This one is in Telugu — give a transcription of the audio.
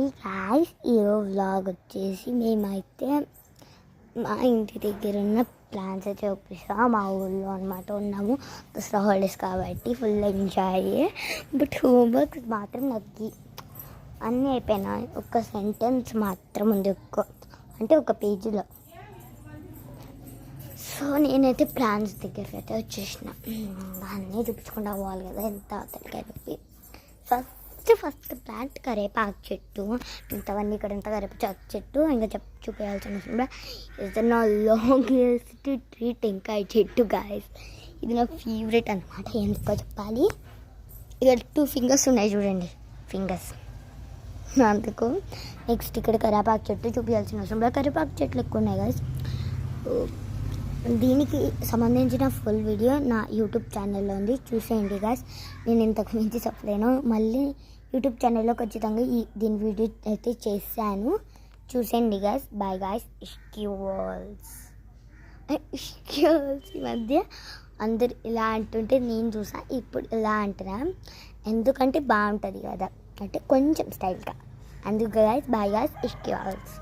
ఈ గాయ్స్ ఈరోజు వ్లాగ్ వచ్చేసి మేమైతే మా ఇంటి దగ్గర ఉన్న ప్లాన్స్ అయితే చూపిస్తాం. మా ఊళ్ళో అనమాట ఉన్నాము. దసరా హాలిడేస్ కాబట్టి ఫుల్ ఎంజాయ్. బట్ హోంవర్క్ మాత్రం నాకు అన్నీ అయిపోయినాయి. ఒక సెంటెన్స్ మాత్రం ఉంది అంటే ఒక పేజీలో. సో నేనైతే ప్లాన్స్ దగ్గరికి అయితే వచ్చేసిన. అన్నీ చూపించకుండా పోవాలి కదా, ఎంత తలకాయ నొప్పి. ఫస్ట్ ప్లాంట్ కరేపాకు చెట్టు. ఇంతవన్నీ ఇక్కడ ఎంత కరేపాకు చెట్టు ఇంకా చూపించాల్సిన అవసరం ఇది నా లాంగెస్ట్ ట్రీ టెంకాయ చెట్టు గాయస్. ఇది నా ఫేవరెట్ అనమాట. ఎందుకో చెప్పాలి, ఇక్కడ 2 ఫింగర్స్ ఉన్నాయి చూడండి, ఫింగర్స్ అందుకు. నెక్స్ట్ ఇక్కడ కరేపాకు చెట్టు చూపించాల్సిన అవసరం కరేపాకు చెట్లు ఎక్కువ ఉన్నాయి గాయస్. దీనికి సంబంధించిన ఫుల్ వీడియో నా యూట్యూబ్ ఛానల్లో ఉంది, చూసేయండి గాయస్. నేను ఇంతకు మించి చెప్పలేను. మళ్ళీ యూట్యూబ్ ఛానల్లో ఖచ్చితంగా దీని వీడియో అయితే చేశాను, చూసేయండి గాయస్. Bye guys. ఇష్క్యూల్స్ ఈ మధ్య అందరు ఇలా అంటుంటే నేను చూసా, ఇప్పుడు ఇలా అంటున్నా. ఎందుకంటే బాగుంటుంది కదా, అంటే కొంచెం స్టైల్గా. అందుకు గాయస్ బాయ్ గాయస్. ఇష్క్యూల్స్.